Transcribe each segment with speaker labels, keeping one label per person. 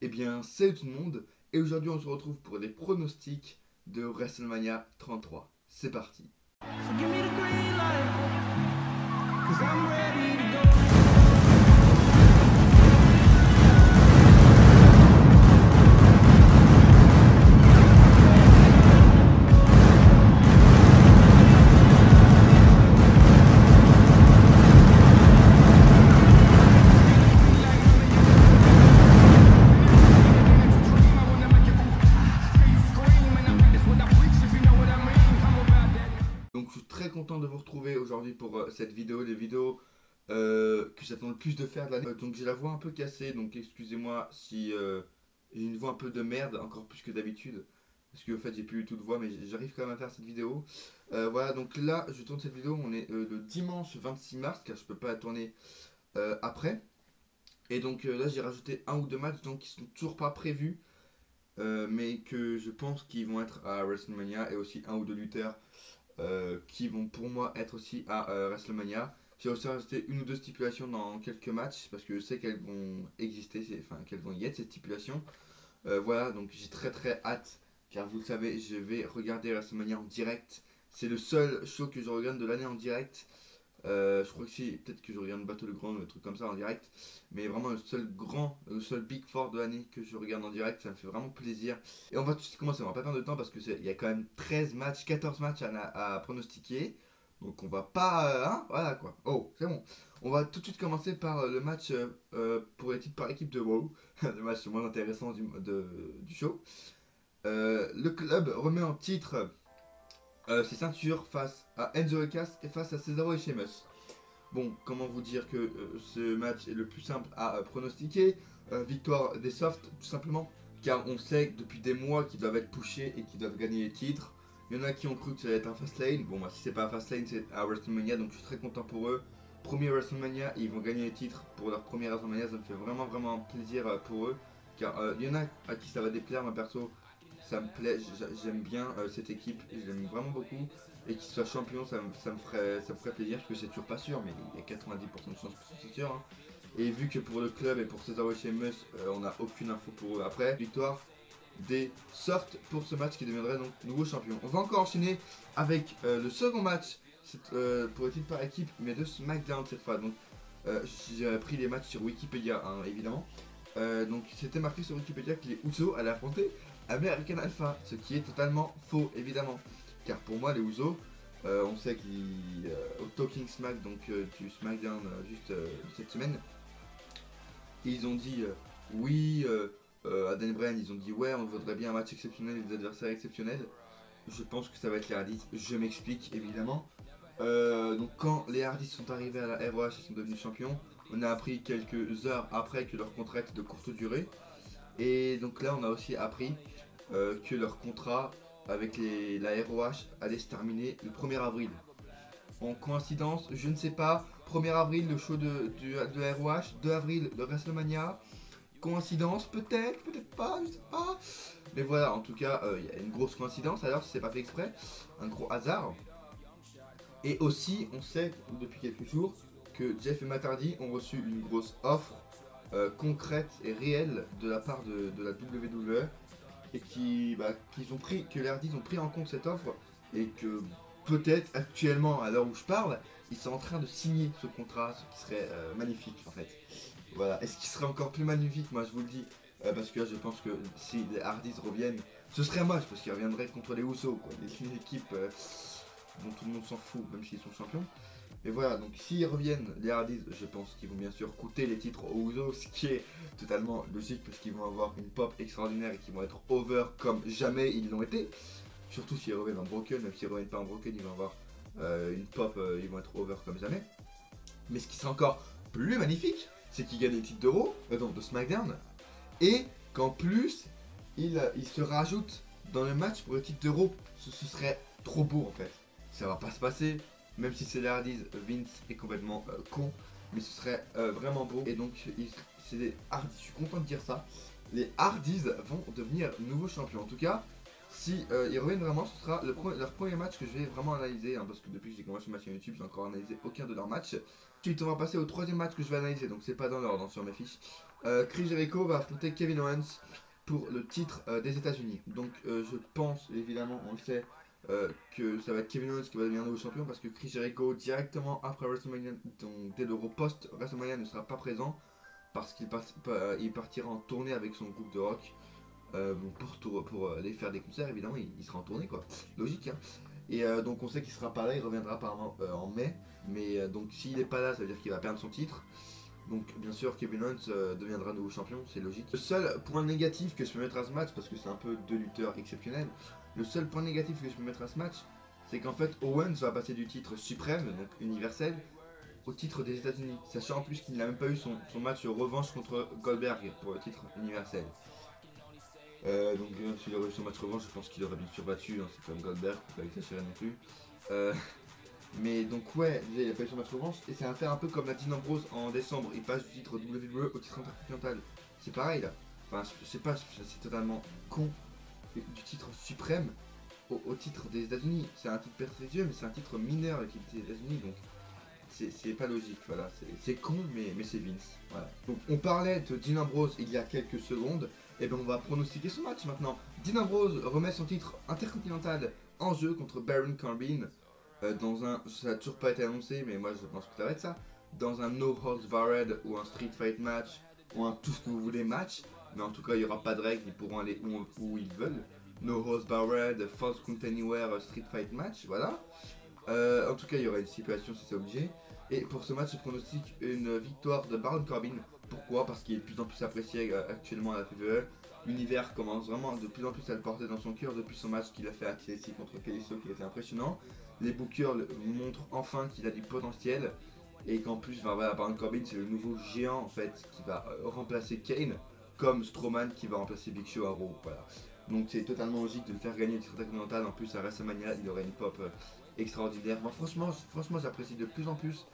Speaker 1: Eh bien, salut tout le monde, et aujourd'hui on se retrouve pour des pronostics de WrestleMania 33. C'est parti.
Speaker 2: So give me the green light, 'cause I'm ready to go.
Speaker 1: Donc je suis très content de vous retrouver aujourd'hui pour cette vidéo, les vidéos que j'attends le plus de faire de l'année. Donc j'ai la voix un peu cassée, donc excusez-moi si j'ai une voix un peu de merde, encore plus que d'habitude. Parce qu'en fait j'ai plus du tout de voix, mais j'arrive quand même à faire cette vidéo. Voilà, donc là je tourne cette vidéo, on est le dimanche 26 mars, car je peux pas la tourner après. Et donc là j'ai rajouté un ou deux matchs donc qui sont toujours pas prévus, mais que je pense qu'ils vont être à WrestleMania, et aussi un ou deux lutteurs qui vont pour moi être aussi à WrestleMania. J'ai aussi rajouté une ou deux stipulations dans quelques matchs parce que je sais qu'elles vont exister, enfin qu'elles vont y être ces stipulations. Voilà, donc j'ai très très hâte, car vous le savez, je vais regarder WrestleMania en direct. C'est le seul show que je regarde de l'année en direct. Je crois que si, peut-être que je regarde Battleground, un truc comme ça en direct. Mais vraiment le seul Big Four de l'année que je regarde en direct, ça me fait vraiment plaisir. Et on va tout de suite commencer, on va pas perdre de temps parce qu'il y a quand même 13 matchs, 14 matchs à pronostiquer. Donc on va pas... hein, voilà quoi. Oh, c'est bon. On va tout de suite commencer par le match pour les titres par équipe de WoW. Le match le moins intéressant du show. Le club remet en titre ses ceintures face à Enzo et Cass et face à Cesaro et Sheamus. Bon, comment vous dire que ce match est le plus simple à pronostiquer. Victoire des softs, tout simplement, car on sait depuis des mois qu'ils doivent être pushés et qu'ils doivent gagner les titres. Il y en a qui ont cru que ça allait être un Fastlane. Bon, bah, si c'est pas un Fastlane, c'est à WrestleMania, donc je suis très content pour eux. Premier WrestleMania, ils vont gagner les titres pour leur premier WrestleMania, ça me fait vraiment vraiment plaisir pour eux. Car il y en a à qui ça va déplaire, moi perso, ça me plaît, j'aime bien cette équipe, je l'aime vraiment beaucoup. Et qu'il soit champion, ça me ferait plaisir, parce que c'est toujours pas sûr, mais il y a 90% de chances que c'est sûr. Hein. Et vu que pour le club et pour Cesaro et Sheamus, on n'a aucune info pour eux après, victoire des Softs pour ce match qui deviendrait donc nouveau champion. On va encore enchaîner avec le second match pour les titres par équipe, mais de SmackDown cette fois. Donc j'ai pris les matchs sur Wikipédia, hein, évidemment. Donc c'était marqué sur Wikipédia que les Usos allaient affronter American Alpha, ce qui est totalement faux, évidemment. Car pour moi, les Usos, on sait qu'au Talking Smack, donc du SmackDown juste cette semaine, ils ont dit oui, à Dan Bryan, ils ont dit ouais, on voudrait bien un match exceptionnel et des adversaires exceptionnels. Je pense que ça va être les Hardys, je m'explique évidemment. Donc quand les Hardys sont arrivés à la ROH et sont devenus champions, on a appris quelques heures après que leur contrat était de courte durée. Et donc là, on a aussi appris que leur contrat avec la ROH allait se terminer le 1er avril. En coïncidence, je ne sais pas. 1er avril, le show de ROH. 2 avril, le WrestleMania. Coïncidence, peut-être, peut-être pas, je sais pas. Mais voilà, en tout cas, il y a une grosse coïncidence. Alors, si c'est pas fait exprès, un gros hasard. Et aussi, on sait depuis quelques jours que Jeff et Matt Hardy ont reçu une grosse offre concrète et réelle de la part de la WWE, et que les Hardys ont pris en compte cette offre, et que peut-être actuellement, à l'heure où je parle, ils sont en train de signer ce contrat, ce qui serait magnifique en fait. Voilà, et ce qui serait encore plus magnifique, moi je vous le dis, parce que là, je pense que si les Hardys reviennent, ce serait moche parce qu'ils reviendraient contre les Usos, quoi, une équipe dont tout le monde s'en fout, même s'ils sont champions. Et voilà, donc s'ils reviennent, les Hardys, je pense qu'ils vont bien sûr coûter les titres aux Usos, ce qui est totalement logique parce qu'ils vont avoir une pop extraordinaire et qu'ils vont être over comme jamais ils l'ont été. Surtout s'ils reviennent en Broken, même s'ils reviennent pas en Broken, ils vont avoir une pop, ils vont être over comme jamais. Mais ce qui serait encore plus magnifique, c'est qu'ils gagnent les titres d'Euro, donc de SmackDown, et qu'en plus, ils se rajoutent dans le match pour le titre d'Euro. Ce serait trop beau en fait. Ça va pas se passer, même si c'est les Hardys, Vince est complètement con, mais ce serait vraiment beau. Et donc, c'est les Hardys, je suis content de dire ça. Les Hardys vont devenir nouveaux champions. En tout cas, si ils reviennent vraiment, ce sera leur premier match que je vais vraiment analyser, hein, parce que depuis que j'ai commencé ma chaîne YouTube, j'ai encore analysé aucun de leurs matchs. Ensuite, on va passer au troisième match que je vais analyser, donc c'est pas dans l'ordre, hein, sur mes fiches. Chris Jericho va affronter Kevin Owens pour le titre des États-Unis. Donc je pense, évidemment, on le sait, que ça va être Kevin Owens qui va devenir nouveau champion parce que Chris Jericho, directement après WrestleMania, donc dès l'Euro post-WrestleMania, ne sera pas présent parce il partira en tournée avec son groupe de rock. Bon, pour aller faire des concerts, évidemment, il sera en tournée, quoi. Logique, hein. Et donc on sait qu'il sera pas là, il reviendra apparemment en mai. Mais donc s'il est pas là, ça veut dire qu'il va perdre son titre. Donc bien sûr Kevin Owens deviendra nouveau champion, c'est logique. Le seul point négatif que je peux mettre à ce match, parce que c'est un peu deux lutteurs exceptionnels, le seul point négatif que je peux mettre à ce match, c'est qu'en fait Owens va passer du titre suprême, donc universel, au titre des États-Unis, sachant en plus qu'il n'a même pas eu son match revanche contre Goldberg pour le titre universel. Donc s'il aurait eu son match revanche, je pense qu'il aurait bien sûr battu, hein, c'est comme Goldberg, faut pas exagérer non plus. Euh, mais donc ouais, déjà il a pas eu son match revanche, et c'est un faire un peu comme la Dean Ambrose en décembre, il passe du titre WWE au titre intercontinental. C'est pareil là, enfin je sais pas, c'est totalement con, du titre suprême au titre des États-Unis. C'est un titre prestigieux, mais c'est un titre mineur l'équipe des États-Unis, donc c'est pas logique, voilà, c'est con, mais c'est Vince, voilà. Donc on parlait de Dean Ambrose il y a quelques secondes, et ben on va pronostiquer ce match maintenant. Dean Ambrose remet son titre intercontinental en jeu contre Baron Corbin, dans un, ça a toujours pas été annoncé, mais moi je pense que ça va être ça, dans un No Holds Barred ou un Street Fight match, ou un tout ce que vous voulez match, mais en tout cas il n'y aura pas de règles, ils pourront aller où ils veulent. No Holds Barred, False Count Anywhere, Street Fight match, voilà. En tout cas, il y aura une stipulation si c'est obligé. Et pour ce match, je pronostique une victoire de Baron Corbin. Pourquoi? Parce qu'il est de plus en plus apprécié actuellement à la WWE. L'univers commence vraiment de plus en plus à le porter dans son cœur depuis son match qu'il a fait à TLC contre Kalisto qui était impressionnant. Les bookers montrent enfin qu'il a du potentiel et qu'en plus, enfin, voilà, Baron Corbin c'est le nouveau géant en fait qui va remplacer Kane, comme Strowman qui va remplacer Big Show à Raw. Voilà. Donc c'est totalement logique de le faire gagner le titre intercontinental. En plus à WrestleMania, il aurait une pop extraordinaire. Moi franchement j'apprécie de plus en plus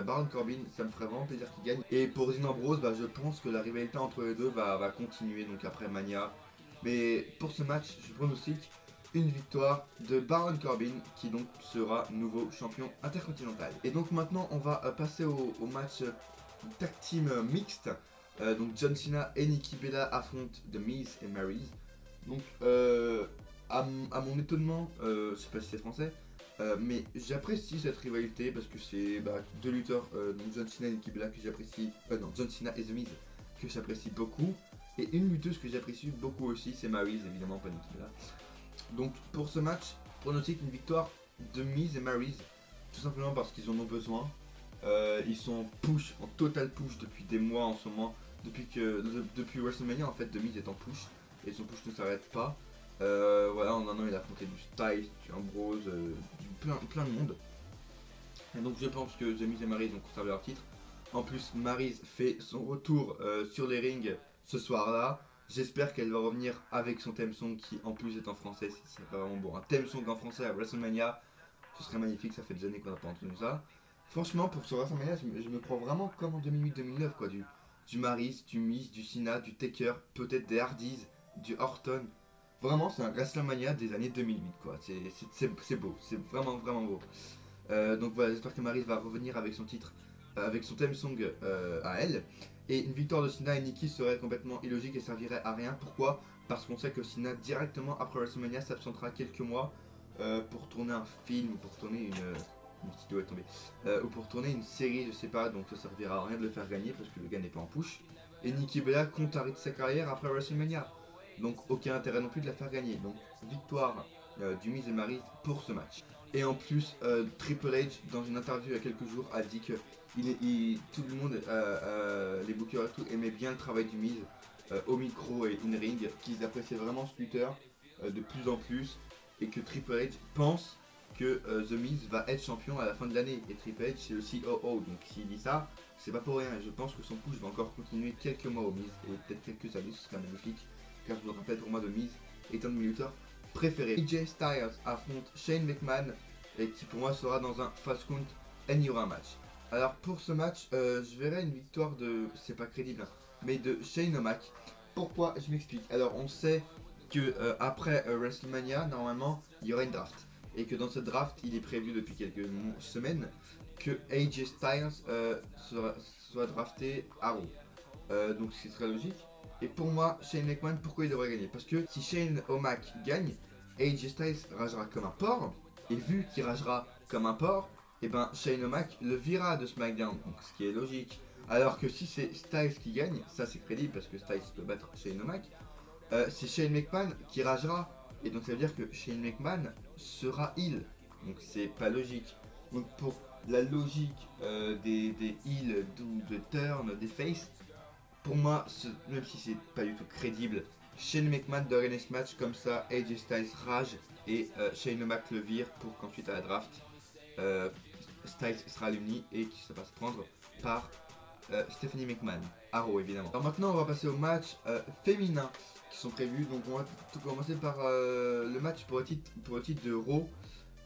Speaker 1: Baron Corbin, ça me ferait vraiment plaisir qu'il gagne. Et pour Dean Ambrose, je pense que la rivalité entre les deux va continuer donc après Mania. Mais pour ce match, je pronostique une victoire de Baron Corbin qui donc sera nouveau champion intercontinental. Et donc maintenant on va passer au match tag team mixte. Donc John Cena et Nikki Bella affrontent The Miz et Maryse. Donc à mon étonnement, je sais pas si c'est français, mais j'apprécie cette rivalité parce que c'est deux lutteurs, donc John Cena et Nikki Bella que j'apprécie, non John Cena et The Miz que j'apprécie beaucoup, et une lutteuse que j'apprécie beaucoup aussi c'est Maryse, évidemment pas Nikki Bella. Donc pour ce match, pronostique une victoire de Miz et Maryse, tout simplement parce qu'ils en ont besoin. Ils sont en total push depuis des mois en ce moment, depuis WrestleMania en fait, The Miz est en push et son push ne s'arrête pas. Voilà, en un an il a affronté du Styles, du Ambrose, plein de monde. Et donc je pense que The Miz et Maryse vont conserver leur titre. En plus, Maryse fait son retour sur les rings ce soir-là. J'espère qu'elle va revenir avec son theme song qui en plus est en français. C'est vraiment bon. Un theme song en français à WrestleMania, ce serait magnifique. Ça fait des années qu'on n'a pas entendu ça. Franchement, pour ce WrestleMania, je me prends vraiment comme en 2008-2009 quoi. Du Maryse, du Miz, du Cena, du Taker, peut-être des Hardys, du Orton. Vraiment, c'est un WrestleMania des années 2008 quoi. C'est beau, c'est vraiment beau. Donc voilà, j'espère que Maryse va revenir avec son titre, avec son theme song à elle. Et une victoire de Cena et Nikki serait complètement illogique et servirait à rien. Pourquoi? Parce qu'on sait que Cena, directement après WrestleMania, s'absentera quelques mois pour tourner un film, ou pour tourner une vidéo est tombée, ou pour tourner une série, je sais pas. Donc ça servira à rien de le faire gagner parce que le gars n'est pas en push. Et Nikki Bella compte arrêter sa carrière après WrestleMania. Donc aucun intérêt non plus de la faire gagner. Donc victoire du Miz et Maryse pour ce match. Et en plus, Triple H, dans une interview il y a quelques jours, a dit que tout le monde, les bookers et tout, aimait bien le travail du Miz au micro et in-ring, qu'ils appréciaient vraiment ce lutteur de plus en plus, et que Triple H pense que The Miz va être champion à la fin de l'année. Et Triple H c'est le COO, donc s'il dit ça, c'est pas pour rien. Et je pense que son push va encore continuer quelques mois au Miz, et peut-être quelques années, ce serait magnifique, car je vous le rappelle, pour moi, The Miz est un de mes lutteurs préférés. AJ Styles affronte Shane McMahon, et qui pour moi sera dans un fast count et il y aura un match. Alors pour ce match, je verrai une victoire de, c'est pas crédible, hein, mais de Shane O'Mac. Pourquoi? Je m'explique. Alors on sait que après WrestleMania, normalement, il y aura une draft. Et que dans cette draft, il est prévu depuis quelques semaines que AJ Styles soit drafté à Raw. donc ce qui serait logique. Et pour moi, Shane McMahon, pourquoi il devrait gagner? Parce que si Shane O'Mac gagne, AJ Styles ragera comme un porc, et vu qu'il ragera comme un porc, et ben Shane O'Mac le vira de SmackDown, donc ce qui est logique. Alors que si c'est Styles qui gagne, ça c'est crédible parce que Styles peut battre Shane O'Mac, c'est Shane McMahon qui ragera, et donc ça veut dire que Shane McMahon sera heel, donc c'est pas logique. Donc pour la logique des heels, de turn, des face, pour moi, même si c'est pas du tout crédible, Shane McMahon doit gagner ce match comme ça, AJ Styles rage et Shane O'Mac le vire pour qu'ensuite à la draft, Styles sera éliminé et qu'il se fasse prendre par Stephanie McMahon, Arrow évidemment. Alors maintenant on va passer aux matchs féminins qui sont prévus. Donc on va tout commencer par le match pour le titre de Raw.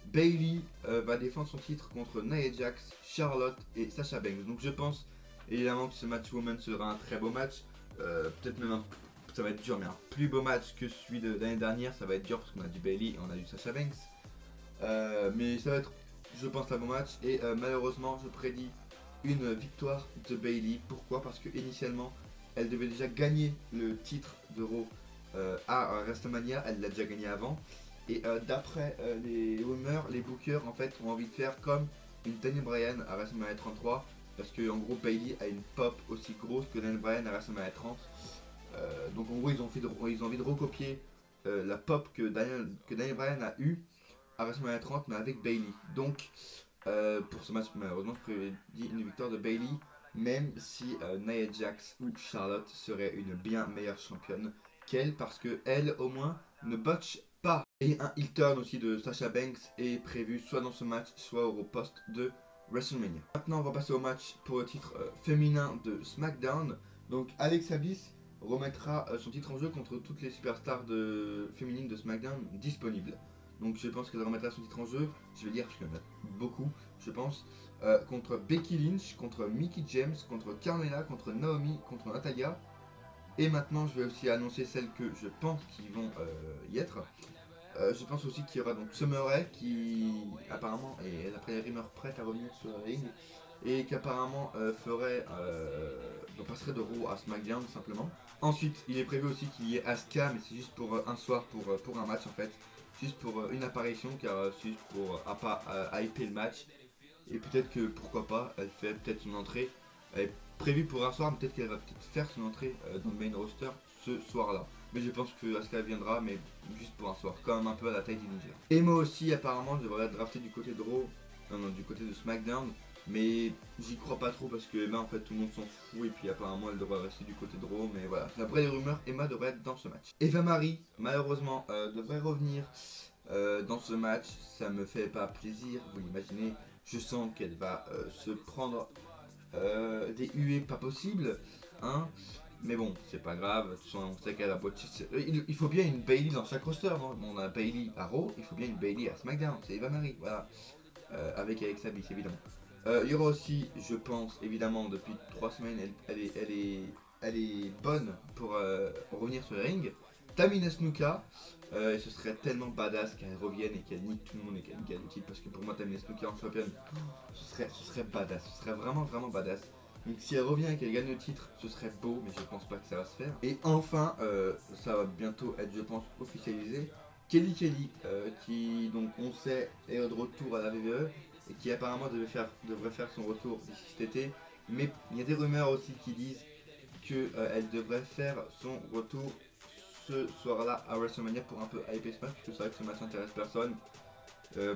Speaker 1: Bayley va défendre son titre contre Nia Jax, Charlotte et Sasha Banks. Donc je pense évidemment que ce match woman sera un très beau match. Peut-être même ça va être dur, mais un plus beau match que celui de l'année dernière. Ça va être dur parce qu'on a du Bayley et on a du Sasha Banks. Mais ça va être, je pense, un bon match. Et malheureusement, je prédis une victoire de Bayley. Pourquoi? Parce que initialement, elle devait déjà gagner le titre de Raw à WrestleMania. Elle l'a déjà gagné avant. Et d'après les rumeurs, les bookers en fait ont envie de faire comme une Daniel Bryan à WrestleMania 33. Parce que en gros Bayley a une pop aussi grosse que Daniel Bryan à WrestleMania 30. Donc en gros ils ont envie de recopier la pop que Daniel Bryan a eu à WrestleMania 30 mais avec Bayley. Donc pour ce match malheureusement je prédis une victoire de Bayley. Même si Nia Jax ou Charlotte serait une bien meilleure championne qu'elle. Parce que elle au moins ne botche pas. Et un heel turn aussi de Sasha Banks est prévu soit dans ce match, soit au poste de WrestleMania. Maintenant on va passer au match pour le titre féminin de SmackDown. Donc Alexa Bliss remettra son titre en jeu contre toutes les superstars féminines de SmackDown disponibles. Donc je pense qu'elle remettra son titre en jeu, je vais dire parce qu'il y en a beaucoup, je pense, contre Becky Lynch, contre Mickie James, contre Carmella, contre Naomi, contre Natalya. Et maintenant je vais aussi annoncer celles que je pense qui vont y être. Je pense aussi qu'il y aura donc Summer Rae qui apparemment est d'après les rumeurs prête à revenir sur le ring et qu'apparemment donc passerait de Raw à SmackDown simplement. Ensuite il est prévu aussi qu'il y ait Asuka, mais c'est juste pour un soir, pour un match en fait, juste pour une apparition, car c'est juste pour hyper le match. Et peut-être que pourquoi pas elle fait peut-être son entrée, elle est prévue pour un soir, mais peut-être qu'elle va peut-être faire son entrée dans le main roster ce soir là. Mais je pense que Asuka viendra, mais juste pour un soir, quand même un peu à la taille du Ninja. Et moi aussi, apparemment, je devrais être drafté du côté de Raw, non, du côté de SmackDown, mais j'y crois pas trop parce que Emma, en fait, tout le monde s'en fout, et puis apparemment, elle devrait rester du côté de Raw, mais voilà. Après les rumeurs, Emma devrait être dans ce match. Eva Marie, malheureusement, devrait revenir dans ce match. Ça me fait pas plaisir, vous l'imaginez. Je sens qu'elle va se prendre des huées pas possibles, hein. Mais bon, c'est pas grave, on sait qu'elle a botché. Il faut bien une Bayley dans chaque roster, non? On a Bayley à Raw, il faut bien une Bayley à SmackDown, c'est Eva Marie, voilà. Avec Alexa Bliss, évidemment. Il y aura aussi, je pense, évidemment, depuis 3 semaines, elle est bonne pour revenir sur le ring. Tamina Snuka, et ce serait tellement badass qu'elle revienne et qu'elle nique tout le monde et qu'elle gagne le titre. Parce que pour moi, Tamina Snuka en championne, ce serait badass, ce serait vraiment, vraiment badass. Donc si elle revient et qu'elle gagne le titre, ce serait beau, mais je pense pas que ça va se faire. Et enfin, ça va bientôt être, je pense, officialisé. Kelly Kelly, qui donc on sait est de retour à la WWE et qui apparemment devrait faire son retour d'ici cet été. Mais il y a des rumeurs aussi qui disent qu'elle devrait faire son retour ce soir-là à WrestleMania pour un peu hyper ce match, parce que c'est vrai que ce match n'intéresse personne.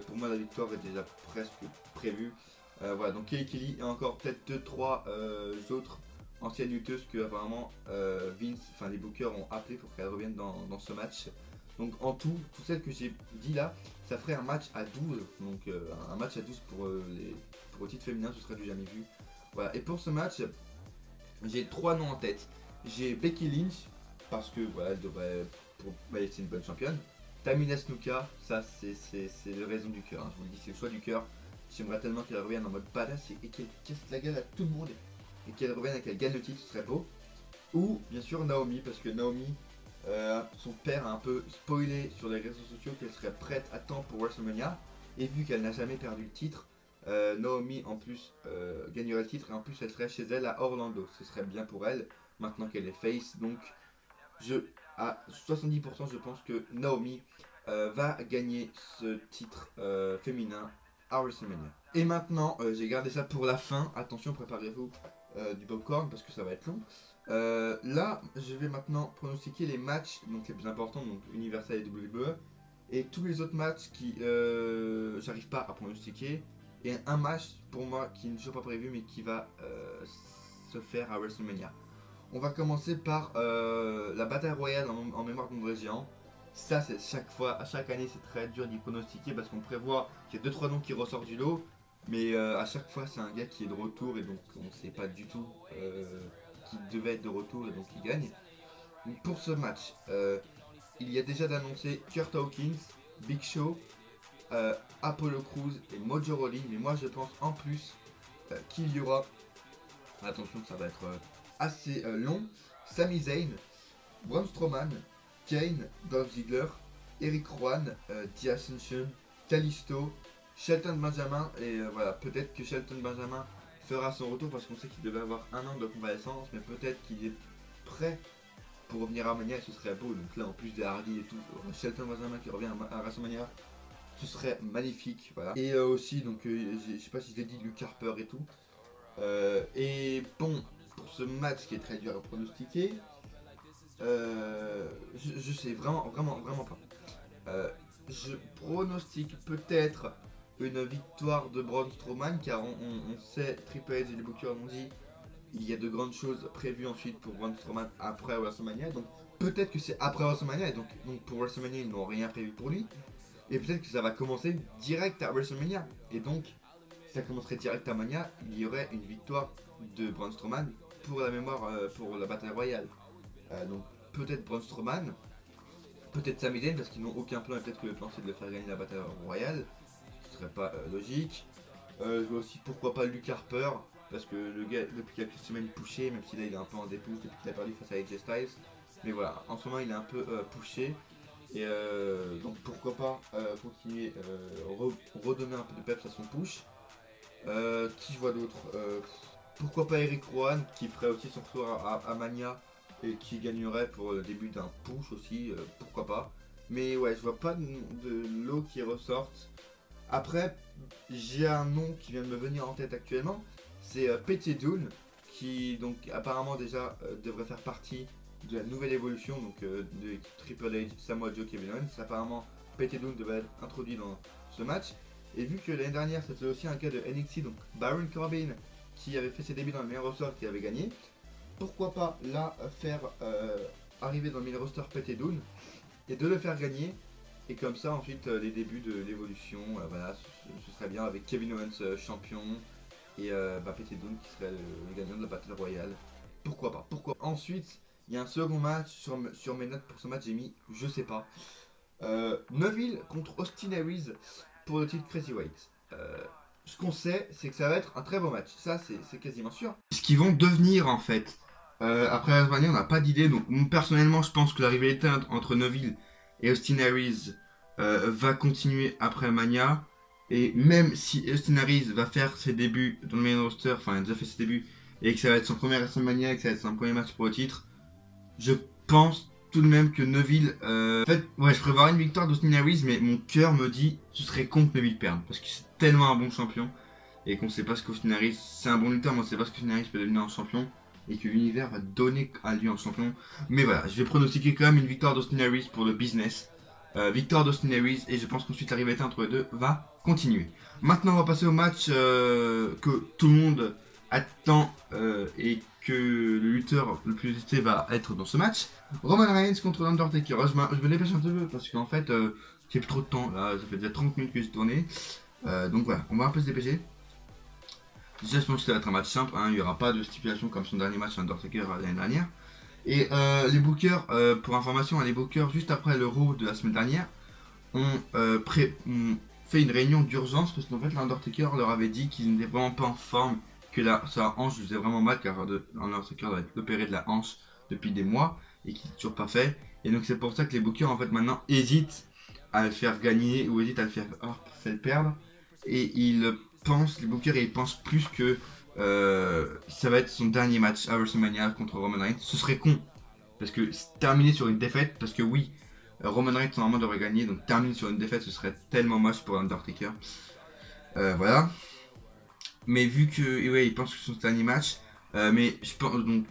Speaker 1: Pour moi, la victoire est déjà presque prévue. Voilà, donc Kelly Kelly et encore peut-être 2-3 autres anciennes lutteuses que apparemment Vince, enfin les bookers ont appelé pour qu'elles reviennent dans ce match. Donc en tout celles que j'ai dit là, ça ferait un match à 12. Donc un match à 12 pour le titre féminin, ce serait du jamais vu. Voilà, et pour ce match, j'ai 3 noms en tête. J'ai Becky Lynch, parce que voilà, elle devrait, c'est une bonne championne. Tamina Snuka, ça c'est la raison du cœur, hein. Je vous le dis, c'est le choix du cœur. J'aimerais tellement qu'elle revienne en mode badass et qu'elle casse la gueule à tout le monde et qu'elle revienne et qu'elle gagne le titre, ce serait beau. Ou bien sûr Naomi, parce que Naomi, son père a un peu spoilé sur les réseaux sociaux qu'elle serait prête à temps pour WrestleMania. Et vu qu'elle n'a jamais perdu le titre, Naomi en plus gagnerait le titre et en plus elle serait chez elle à Orlando. Ce serait bien pour elle. maintenant qu'elle est face. Donc à 70% je pense que Naomi va gagner ce titre féminin à WrestleMania. Et maintenant, j'ai gardé ça pour la fin. Attention, préparez-vous du popcorn parce que ça va être long. Là, je vais maintenant pronostiquer les matchs donc les plus importants, donc Universal et WWE, et tous les autres matchs qui j'arrive pas à pronostiquer. Et un match pour moi qui n'est toujours pas prévu mais qui va se faire à WrestleMania. On va commencer par la bataille royale en mémoire d'André Géant. Ça, c'est chaque fois, à chaque année, c'est très dur d'y pronostiquer parce qu'on prévoit qu'il y a 2-3 noms qui ressortent du lot. Mais à chaque fois, c'est un gars qui est de retour et donc on ne sait pas du tout qui devait être de retour et donc il gagne. Donc, pour ce match, il y a déjà d'annoncer Kurt Hawkins, Big Show, Apollo Crews et Mojo Rawley. Mais moi, je pense en plus qu'il y aura, attention, ça va être assez long, Sami Zayn, Braun Strowman, Kane, Dolph Ziggler, Eric Rowan, The Ascension, Kalisto, Shelton Benjamin, et voilà, peut-être que Shelton Benjamin fera son retour parce qu'on sait qu'il devait avoir 1 an de convalescence, mais peut-être qu'il est prêt pour revenir à Mania et ce serait beau. Donc là, en plus des Hardy et tout, Shelton Benjamin qui revient à WrestleMania, ce serait magnifique. Voilà. Et aussi, donc, je sais pas si je l'ai dit, Luke Harper et tout. Et bon, pour ce match qui est très dur à pronostiquer, je sais vraiment pas. Je pronostique peut-être une victoire de Braun Strowman car on sait, Triple H et les bookers l'ont dit, il y a de grandes choses prévues ensuite pour Braun Strowman après WrestleMania. Donc peut-être que c'est après WrestleMania et donc pour WrestleMania ils n'ont rien prévu pour lui. Et peut-être que ça va commencer direct à WrestleMania. Et donc si ça commencerait direct à Mania, il y aurait une victoire de Braun Strowman pour la mémoire, pour la bataille royale. Donc peut-être Braun Strowman, peut-être Sami Zayn parce qu'ils n'ont aucun plan et peut-être que le plan c'est de le faire gagner la bataille royale, ce qui serait pas logique. Je vois aussi pourquoi pas Luke Harper parce que le gars depuis quelques semaines poussé, même si là il est un peu en dépouche depuis qu'il a perdu face à AJ Styles. Mais voilà, en ce moment il est un peu poussé et donc pourquoi pas continuer, redonner un peu de peps à son push. Qui je vois d'autre, pourquoi pas Eric Rowan qui ferait aussi son retour à Mania et qui gagnerait pour le début d'un push aussi, pourquoi pas. Mais ouais, je vois pas de lot qui ressortent. Après, j'ai un nom qui vient de me venir en tête actuellement, c'est Pete Dunne, qui donc apparemment déjà devrait faire partie de la nouvelle évolution donc de Triple H, Samoa Joe, Kevin Owens. Apparemment, Pete Dunne devrait être introduit dans ce match. Et vu que l'année dernière c'était aussi un cas de NXT, donc Baron Corbin qui avait fait ses débuts dans le main roster qui avait gagné, pourquoi pas là faire arriver dans le main roster Pete Dunne et de le faire gagner. Et comme ça ensuite les débuts de l'évolution, voilà, ce serait bien avec Kevin Owens champion et Pete Dunne qui serait le gagnant de la Battle Royale. Pourquoi pas, pourquoi. Ensuite, il y a un second match sur mes notes pour ce match, j'ai mis je sais pas. Neville contre Austin Aries pour le titre Crazy-Weight. Ce qu'on sait, c'est que ça va être un très beau match. Ça, c'est quasiment sûr. Ce qu'ils vont devenir en fait. Après WrestleMania, on n'a pas d'idée. Donc, personnellement, je pense que la rivalité entre Neville et Austin Aries va continuer après Mania. Et même si Austin Aries va faire ses débuts dans le main roster, enfin, il a déjà fait ses débuts, et que ça va être son premier WrestleMania, et que ça va être son premier match pour le titre, je pense tout de même que Neville. En fait, ouais, je prévoirais une victoire d'Austin Aries, mais mon cœur me dit ce serait con que Neville perde. Parce que c'est tellement un bon champion. Et qu'on sait pas ce qu'Austin Aries. C'est un bon lutteur, mais on sait pas ce qu'Austin Aries peut devenir en champion. Et que l'univers va donner à lui en champion. Mais voilà, je vais pronostiquer quand même une victoire d'Austin Aries pour le business. Victoire d'Austin Aries. Et je pense qu'ensuite la rivalité entre les deux va continuer. Maintenant, on va passer au match que tout le monde attend et que le lutteur le plus hésité va être dans ce match. Roman Reigns contre l'Undertaker. Je me dépêche un peu parce qu'en fait, j'ai plus trop de temps. Là, ça fait déjà 30 minutes que j'ai tourné. Donc voilà, on va un peu se dépêcher. Déjà, je pense que ça va être un match simple. Hein, il n'y aura pas de stipulation comme son dernier match Undertaker l'année dernière. Et les bookers, pour information, les bookers, juste après le Raw de la semaine dernière, ont fait une réunion d'urgence parce qu'en fait, l'Undertaker leur avait dit qu'il n'était vraiment pas en forme, que sa hanche lui faisait vraiment mal car l'Undertaker doit être opéré de la hanche depuis des mois et qu'il n'est toujours pas fait. Et donc, c'est pour ça que les bookers, en fait, maintenant hésitent à le faire gagner ou hésitent à le faire perdre. Et ils pensent, les bookers, ils pensent plus que ça va être son dernier match à WrestleMania contre Roman Reigns. Ce serait con, parce que terminer sur une défaite, parce que oui, Roman Reigns normalement devrait gagner, donc terminer sur une défaite, ce serait tellement moche pour Undertaker. Voilà. Mais vu que ouais, il pense que c'est son dernier match, mais je pense donc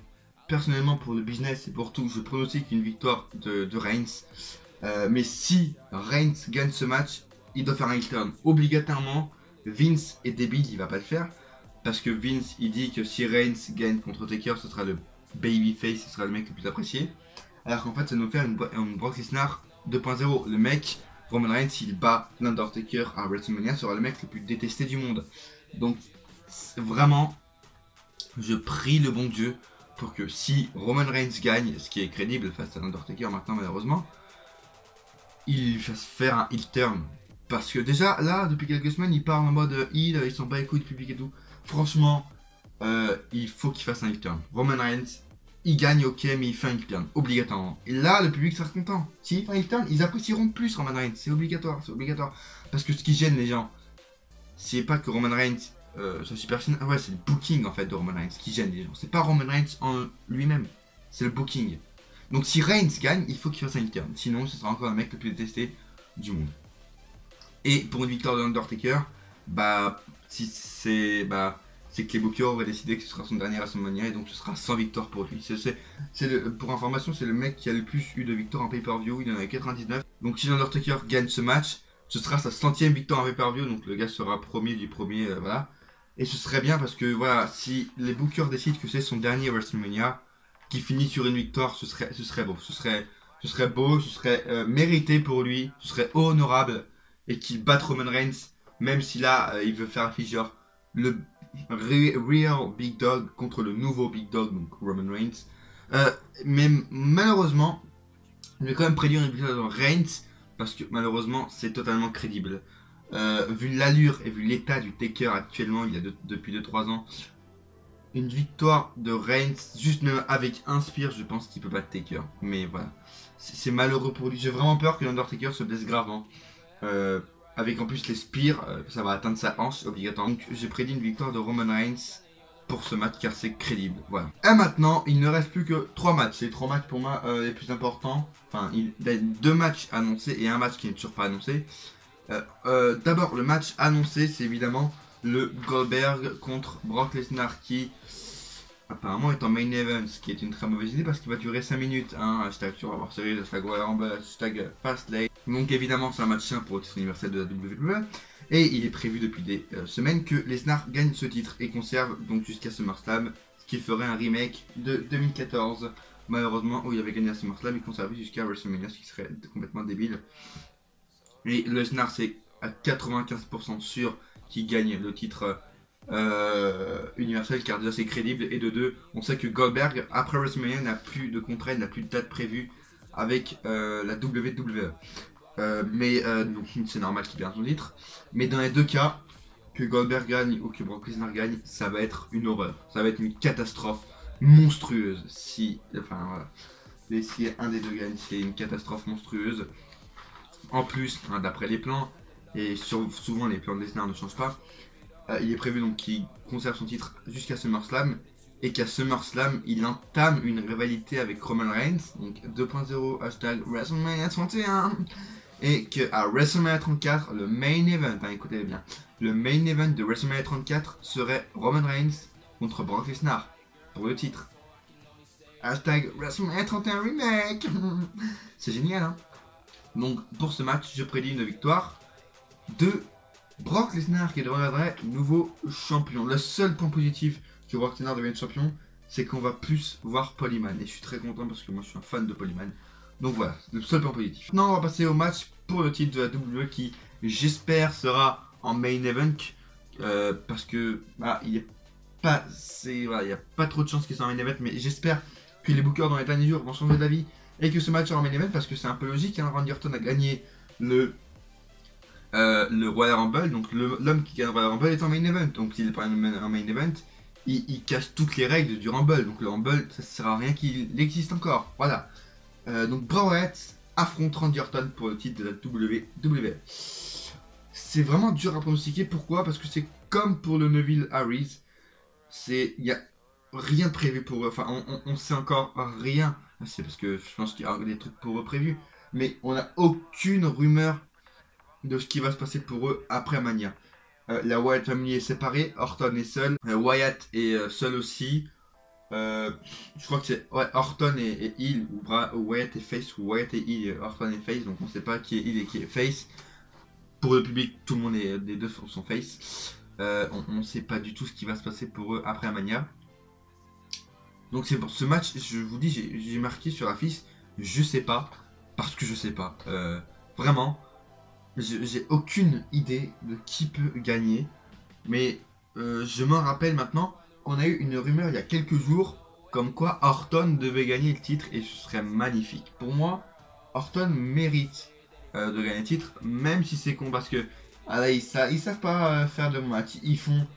Speaker 1: personnellement pour le business et pour tout, je pronostique une victoire de Reigns. Mais si Reigns gagne ce match, il doit faire un heel turn obligatoirement. Vince est débile, il va pas le faire. Parce que Vince, il dit que si Reigns gagne contre Taker, ce sera le babyface, ce sera le mec le plus apprécié. Alors qu'en fait, ça nous fait une Brock Lesnar 2.0. Le mec, Roman Reigns, s'il bat l'Undertaker à WrestleMania, sera le mec le plus détesté du monde. Donc, vraiment, je prie le bon Dieu pour que si Roman Reigns gagne, ce qui est crédible face à l'Undertaker maintenant malheureusement, il fasse faire un heel turn. Parce que déjà, là, depuis quelques semaines, il parle en mode heel, il s'en bat les couilles du public et tout. Franchement, il faut qu'il fasse un heel turn. Roman Reigns, il gagne, ok, mais il fait un heel turn, obligatoirement. Et là, le public sera content. S'il fait un heel turn, ils apprécieront plus Roman Reigns. C'est obligatoire, c'est obligatoire. Parce que ce qui gêne les gens, c'est pas que Roman Reigns soit super fine. Ah ouais, c'est le booking en fait de Roman Reigns qui gêne les gens. C'est pas Roman Reigns en lui-même, c'est le booking. Donc si Reigns gagne, il faut qu'il fasse un heel turn. Sinon, ce sera encore le mec le plus détesté du monde. Et pour une victoire de Undertaker, si c'est que les bookers auraient décidé que ce sera son dernier WrestleMania et donc ce sera 100 victoires pour lui. Pour information, c'est le mec qui a le plus eu de victoires en pay-per-view, il en a 99. Donc si Undertaker gagne ce match, ce sera sa 100e victoire en pay-per-view, donc le gars sera premier du premier, voilà. Et ce serait bien parce que voilà, si les bookers décident que c'est son dernier WrestleMania, qui finit sur une victoire, ce serait beau. Ce serait beau, ce serait mérité pour lui, ce serait honorable. Et qu'il batte Roman Reigns, même si là, il veut faire afficher genre le real Big Dog contre le nouveau Big Dog, donc Roman Reigns. Mais malheureusement, je vais quand même prédire une victoire de Reigns, parce que malheureusement, c'est totalement crédible. Vu l'allure et vu l'état du Taker actuellement, il y a depuis 2-3 ans, une victoire de Reigns, juste même avec un spear, je pense qu'il peut battre Taker. Mais voilà, c'est malheureux pour lui. J'ai vraiment peur que l'Undertaker se blesse gravement. Avec en plus les spears, ça va atteindre sa hanche obligatoirement. Donc j'ai prédit une victoire de Roman Reigns pour ce match car c'est crédible. Voilà. Et maintenant, il ne reste plus que 3 matchs. Les 3 matchs pour moi les plus importants. Enfin, il y a 2 matchs annoncés et un match qui n'est toujours pas annoncé. D'abord, le match annoncé, c'est évidemment le Goldberg contre Brock Lesnar qui apparemment est en main event, ce qui est une très mauvaise idée parce qu'il va durer 5 minutes. Hein, hashtag Survivor Series, hashtag Royal Rumble, hashtag Fastlane. Donc évidemment c'est un match sain pour le titre universel de la WWE. Et il est prévu depuis des semaines que Lesnar gagne ce titre et conserve donc jusqu'à SummerSlam, ce qui ferait un remake de 2014. Malheureusement, où il avait gagné à SummerSlam, il conservait jusqu'à WrestleMania, ce qui serait complètement débile. Et Lesnar c'est à 95% sûr qu'il gagne le titre universel car déjà c'est crédible et de deux on sait que Goldberg après WrestleMania n'a plus de contrat, il n'a plus de date prévue avec la WWE. Donc c'est normal qu'il gagne son titre. Mais dans les deux cas, que Goldberg gagne ou que Brock Lesnar gagne, ça va être une horreur. Ça va être une catastrophe monstrueuse. Si un des deux gagne, c'est une catastrophe monstrueuse. En plus, hein, d'après les plans, et souvent les plans de Lesnar ne changent pas, il est prévu donc qu'il conserve son titre jusqu'à SummerSlam. Et qu'à SummerSlam, il entame une rivalité avec Roman Reigns. Donc 2.0 hashtag WrestleMania 31. Et qu'à WrestleMania 34, le main event, hein, écoutez bien, le main event de WrestleMania 34 serait Roman Reigns contre Brock Lesnar pour le titre. Hashtag WrestleMania 31 remake. C'est génial, hein. Donc pour ce match, je prédis une victoire de Brock Lesnar qui deviendrait nouveau champion. Le seul point positif que Brock Lesnar devienne champion, c'est qu'on va plus voir Paul Heyman. Et je suis très content parce que moi je suis un fan de Paul Heyman. Donc voilà, c'est le seul point positif. Maintenant on va passer au match pour le titre de la WWE qui j'espère sera en main event. Parce que il n'y a pas trop de chances qu'il soit en main event. Mais j'espère que les bookers dans les derniers jours vont changer d'avis. Et que ce match sera en main event parce que c'est un peu logique. Hein, Randy Orton a gagné le Royal Rumble, donc l'homme qui gagne le Royal Rumble est en main event, donc s'il n'est pas en main event, il casse toutes les règles du Rumble, donc le Rumble ça sert à rien qu'il existe encore, voilà. Donc Bray Wyatt affronte Randy Orton pour le titre de la WWE. C'est vraiment dur à pronostiquer, pourquoi? Parce que c'est comme pour le Neville Harris, il y a rien de prévu pour eux. Enfin, on sait encore rien. C'est parce que je pense qu'il y a des trucs pour eux prévus. Mais on n'a aucune rumeur de ce qui va se passer pour eux après Mania. La Wyatt Family est séparée, Orton est seul, Wyatt est seul aussi. Je crois que c'est Orton et Heel, ou Wyatt est face, ou Wyatt et Heel, Orton est face, donc on sait pas qui est Heel et qui est face. Pour le public, tout le monde est des deux sont face. On sait pas du tout ce qui va se passer pour eux après Mania. Donc c'est pour ce match, je vous dis, j'ai marqué sur la fiche, je sais pas, parce que je sais pas. Vraiment, j'ai aucune idée de qui peut gagner. Mais je m'en rappelle maintenant qu'on a eu une rumeur il y a quelques jours comme quoi Orton devait gagner le titre et ce serait magnifique. Pour moi, Orton mérite de gagner le titre, même si c'est con parce que ils savent pas faire de match. Ils font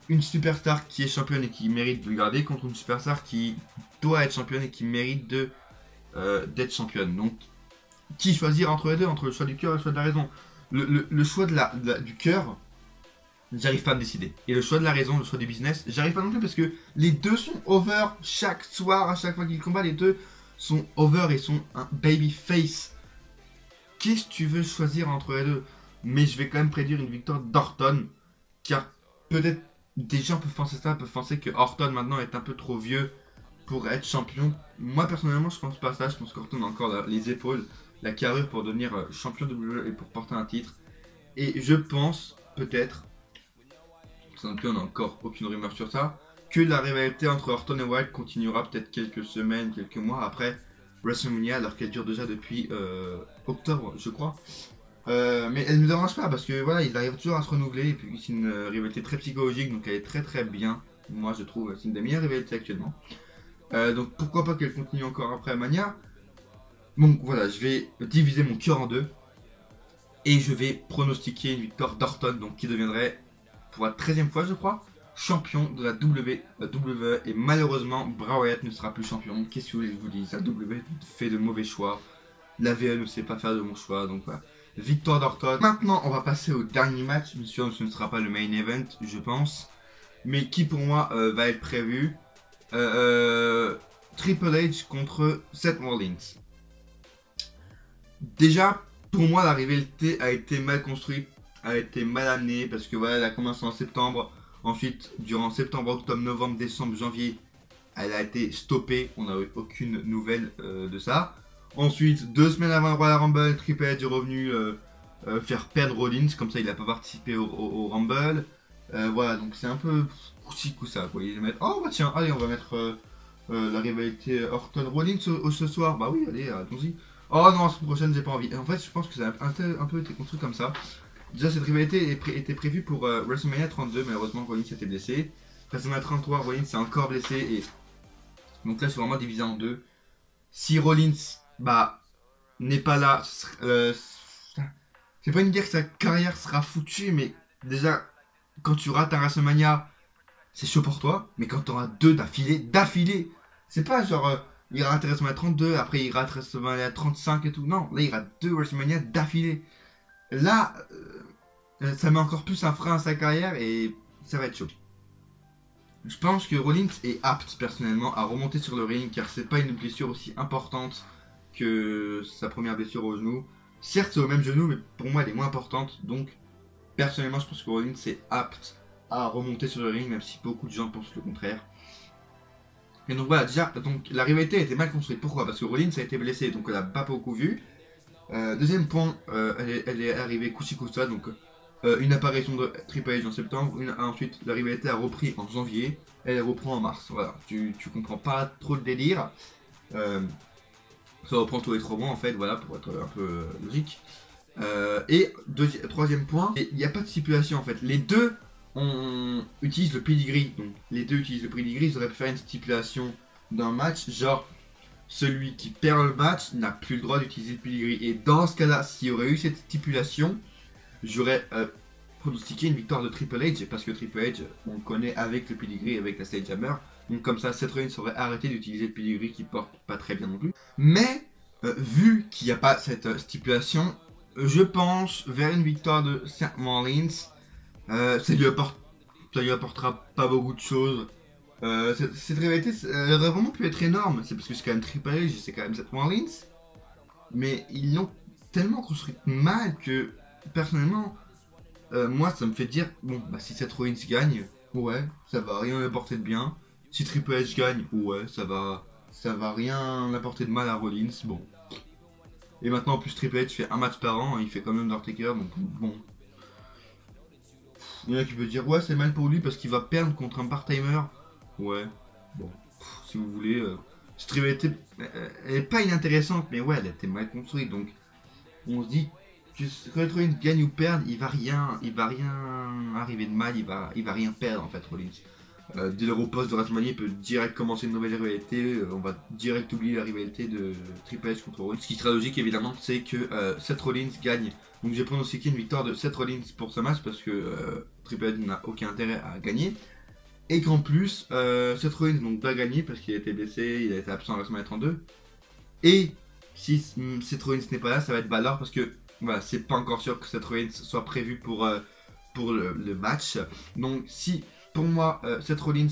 Speaker 1: une superstar qui est championne et qui mérite de le garder contre une superstar qui doit être championne et qui mérite d'être championne. Donc, qui choisir entre les deux, entre le choix du cœur et le choix de la raison? Le choix du cœur, j'arrive pas à me décider. Et le choix de la raison, le choix du business, j'arrive pas non plus parce que les deux sont over chaque soir, à chaque fois qu'ils combattent, les deux sont over et sont un baby face. Qu'est-ce que tu veux choisir entre les deux? Mais je vais quand même prédire une victoire d'Orton, car peut-être des gens peuvent penser ça, peuvent penser que Orton maintenant est un peu trop vieux pour être champion. Moi personnellement, je pense pas ça. Je pense qu'Orton a encore les épaules, la carrure pour devenir champion de WWE et pour porter un titre. Et je pense peut-être, sans plus on n'a encore aucune rumeur sur ça, que la rivalité entre Orton et Wyatt continuera peut-être quelques semaines, quelques mois après WrestleMania, alors qu'elle dure déjà depuis octobre, je crois. Mais elle ne me dérange pas parce que voilà, ils arrivent toujours à se renouveler et puis c'est une rivalité très psychologique, donc elle est très très bien. Moi je trouve c'est une des meilleures rivalités actuellement. Donc pourquoi pas qu'elle continue encore après Mania. Donc voilà, je vais diviser mon cœur en deux et je vais pronostiquer une victoire d'Orton, donc qui deviendrait pour la 13e fois je crois champion de la WWE. Et malheureusement Bray Wyatt ne sera plus champion. Qu'est-ce que je vous dis, la WWE fait de mauvais choix, la VE ne sait pas faire de bons choix, donc voilà. Victoire d'Orton. Maintenant, on va passer au dernier match. Bien sûr, ce ne sera pas le main event, je pense. Mais qui, pour moi, va être prévu. Triple H contre Seth Rollins. Déjà, pour moi, la rivalité a été mal construite, a été mal amenée. Parce que voilà, elle a commencé en septembre. Ensuite, durant septembre, octobre, novembre, décembre, janvier, elle a été stoppée. On n'a eu aucune nouvelle de ça. Ensuite, 2 semaines avant le Royal Rumble, Triple H est revenu faire perdre Rollins, comme ça il n'a pas participé au Rumble. Voilà, donc c'est un peu coup-ci coup-ça. Ils mettent, oh bah tiens, allez, on va mettre la rivalité Orton-Rollins ce soir. Bah oui, allez, allons-y. Oh non, la semaine prochaine, j'ai pas envie. Et en fait, je pense que ça a un peu été construit comme ça. Déjà, cette rivalité était prévue pour WrestleMania 32, malheureusement, Rollins était blessé. WrestleMania 33, Rollins s'est encore blessé. Et donc là, c'est vraiment divisé en deux. Si Rollins n'est pas là, c'est pas une dire que sa carrière sera foutue, mais déjà quand tu rates un WrestleMania, c'est chaud pour toi, mais quand t'auras deux d'affilée, c'est pas genre il rate WrestleMania 32, après il rate WrestleMania 35 et tout, non, là il rate 2 WrestleMania d'affilée. Là, ça met encore plus un frein à sa carrière et ça va être chaud. Je pense que Rollins est apte personnellement à remonter sur le ring car c'est pas une blessure aussi importante que sa première blessure au genou. Certes c'est au même genou mais pour moi elle est moins importante, donc personnellement je pense que Rollins est apte à remonter sur le ring même si beaucoup de gens pensent le contraire. Et donc voilà, déjà donc, la rivalité a été mal construite. Pourquoi? Parce que Rollins a été blessé donc on l'a pas beaucoup vu. Deuxième point, elle est arrivée coup-ci coup-ça, donc une apparition de Triple H en septembre, ensuite la rivalité a repris en janvier, elle reprend en mars. Voilà, tu comprends pas trop le délire. Ça reprend tous les 3 mois en fait, voilà, pour être un peu logique. Et troisième point, il n'y a pas de stipulation en fait. Les deux utilisent le pedigree, donc les deux utilisent le pedigree, ils auraient pu faire une stipulation d'un match, genre celui qui perd le match n'a plus le droit d'utiliser le pedigree. Et dans ce cas-là, s'il y aurait eu cette stipulation, j'aurais pronostiqué une victoire de Triple H, parce que Triple H, on le connaît avec le pedigree, avec la Sledgehammer. Donc comme ça, Seth Rollins aurait arrêté d'utiliser le pedigree qui porte pas très bien non plus. Mais, vu qu'il n'y a pas cette stipulation, je pense vers une victoire de Seth Rollins. Ça lui apportera pas beaucoup de choses. Cette rivalité, elle aurait vraiment pu être énorme. C'est parce que c'est quand même Triple H, c'est quand même Seth Rollins. Mais ils l'ont tellement construit mal que, personnellement, moi, ça me fait dire, bon, bah si Seth Rollins gagne, ouais, ça va rien apporter de bien. Si Triple H gagne, ouais, ça va rien apporter de mal à Rollins, bon. Et maintenant, en plus, Triple H fait un match par an, il fait quand même Undertaker, donc bon. Il y en a qui peut dire, ouais, c'est mal pour lui parce qu'il va perdre contre un part-timer. Ouais, bon, si vous voulez. Cette rivalité, elle est pas inintéressante, mais ouais, elle était mal construite, donc on se dit que Seth Rollins gagne ou perde, il va rien arriver de mal, il va rien perdre en fait, Rollins. Dès le poste de WrestleMania, il peut direct commencer une nouvelle rivalité. On va direct oublier la rivalité de Triple H contre Rollins. Ce qui sera logique évidemment, c'est que Seth Rollins gagne. Donc j'ai pronostiqué une victoire de Seth Rollins pour ce match parce que Triple H n'a aucun intérêt à gagner. Et qu'en plus, Seth Rollins donc, va gagner parce qu'il a été blessé, il a été absent à WrestleMania 32. Et si Seth Rollins n'est pas là, ça va être Balor parce que voilà, c'est pas encore sûr que Seth Rollins soit prévu pour le match. Donc si pour moi Seth Rollins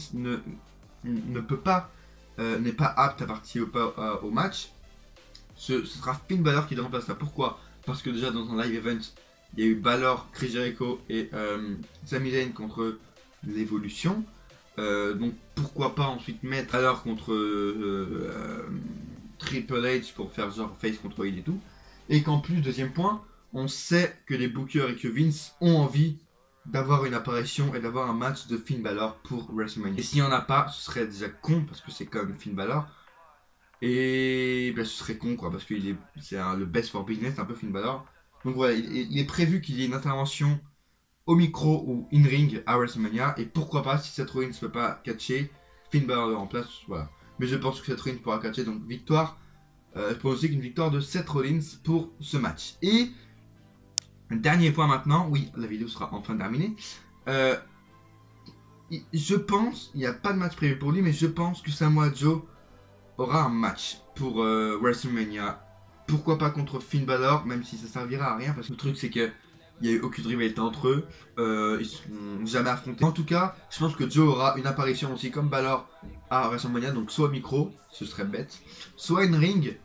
Speaker 1: ne peut pas, n'est pas apte à participer au match, ce sera Finn Balor qui le remplacera. Pourquoi? Parce que déjà dans un live event, il y a eu Balor, Chris Jericho et Sami Zayn contre l'Evolution. Donc pourquoi pas ensuite mettre Balor contre Triple H pour faire genre face contre heel et tout. Et qu'en plus, deuxième point, on sait que les bookers et que Vince ont envie d'avoir une apparition et d'avoir un match de Finn Balor pour WrestleMania. Et s'il n'y en a pas, ce serait déjà con parce que c'est comme Finn Balor. Et ben, ce serait con quoi parce que c'est le best for business, un peu Finn Balor. Donc voilà, il est prévu qu'il y ait une intervention au micro ou in-ring à WrestleMania. Et pourquoi pas, si Seth Rollins ne peut pas catcher, Finn Balor le remplace, voilà. Mais je pense que Seth Rollins pourra catcher, donc victoire. Je pense aussi qu'une victoire de Seth Rollins pour ce match. Et un dernier point maintenant, oui, la vidéo sera enfin terminée. Je pense, il n'y a pas de match prévu pour lui, mais je pense que Samoa Joe aura un match pour WrestleMania. Pourquoi pas contre Finn Balor, même si ça servira à rien, parce que le truc c'est que il n'y a eu aucune rivalité entre eux, ils se sont jamais affrontés. En tout cas, je pense que Joe aura une apparition aussi comme Balor à WrestleMania, donc soit micro, ce serait bête, soit une ring,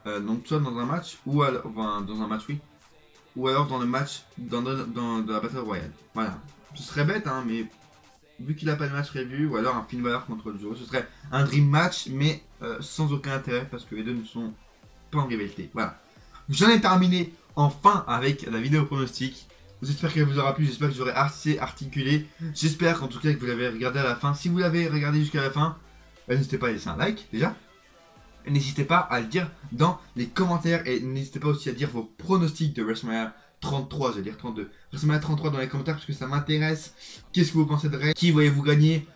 Speaker 1: donc soit dans un match, ou alors, enfin, dans un match oui, ou alors dans le match, dans la Battle Royale. Voilà, ce serait bête, hein, mais vu qu'il n'a pas de match prévu, ou alors un Finn Balor contre Joe, ce serait un dream match, mais sans aucun intérêt, parce que les deux ne sont pas en rivalité. Voilà, j'en ai terminé enfin avec la vidéo pronostic. J'espère qu'elle vous aura plu, j'espère que j'aurai assez articulé. J'espère en tout cas que vous l'avez regardé à la fin. Si vous l'avez regardé jusqu'à la fin, n'hésitez pas à laisser un like déjà. N'hésitez pas à le dire dans les commentaires et n'hésitez pas aussi à dire vos pronostics de WrestleMania 33, j'allais dire 32. WrestleMania 33 dans les commentaires parce que ça m'intéresse. Qu'est-ce que vous pensez de Ray? Qui voyez-vous gagner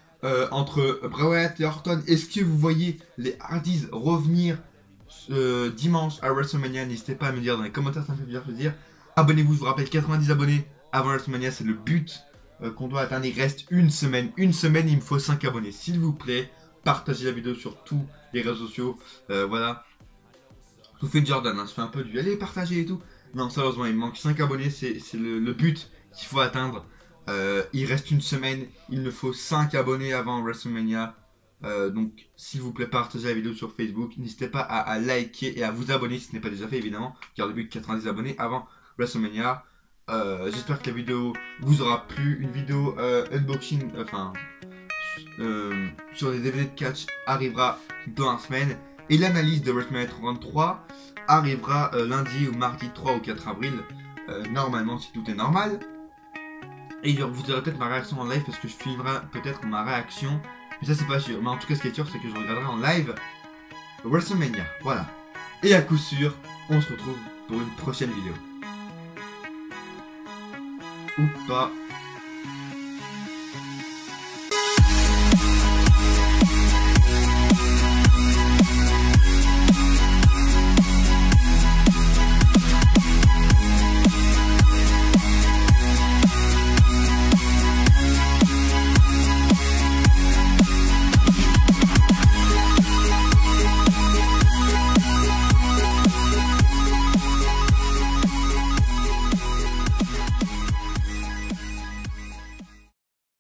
Speaker 1: entre Bray Wyatt et Orton? Est-ce que vous voyez les Hardys revenir dimanche à WrestleMania? N'hésitez pas à me dire dans les commentaires, ça me fait bien plaisir. Abonnez-vous, je vous rappelle 90 abonnés avant WrestleMania, c'est le but qu'on doit atteindre. Il reste une semaine, il me faut 5 abonnés. S'il vous plaît, partagez la vidéo sur tous les réseaux sociaux. Voilà. Je vous fais Jordan, hein, je fais un peu du allez partager et tout. Non, sérieusement, il me manque 5 abonnés, c'est le but qu'il faut atteindre. Il reste une semaine, il me faut 5 abonnés avant WrestleMania. Donc s'il vous plaît, partagez la vidéo sur Facebook. N'hésitez pas à liker et à vous abonner si ce n'est pas déjà fait évidemment, car le but 90 abonnés avant WrestleMania. J'espère que la vidéo vous aura plu. Une vidéo unboxing, enfin sur les DVD de catch arrivera dans la semaine. Et l'analyse de WrestleMania 33 arrivera lundi ou mardi 3 ou 4 avril. Normalement si tout est normal. Et vous aurez peut-être ma réaction en live parce que je filmerai peut-être ma réaction. Mais ça c'est pas sûr. Mais en tout cas ce qui est sûr c'est que je regarderai en live WrestleMania. Voilà. Et à coup sûr, on se retrouve pour une prochaine vidéo. Ou pas.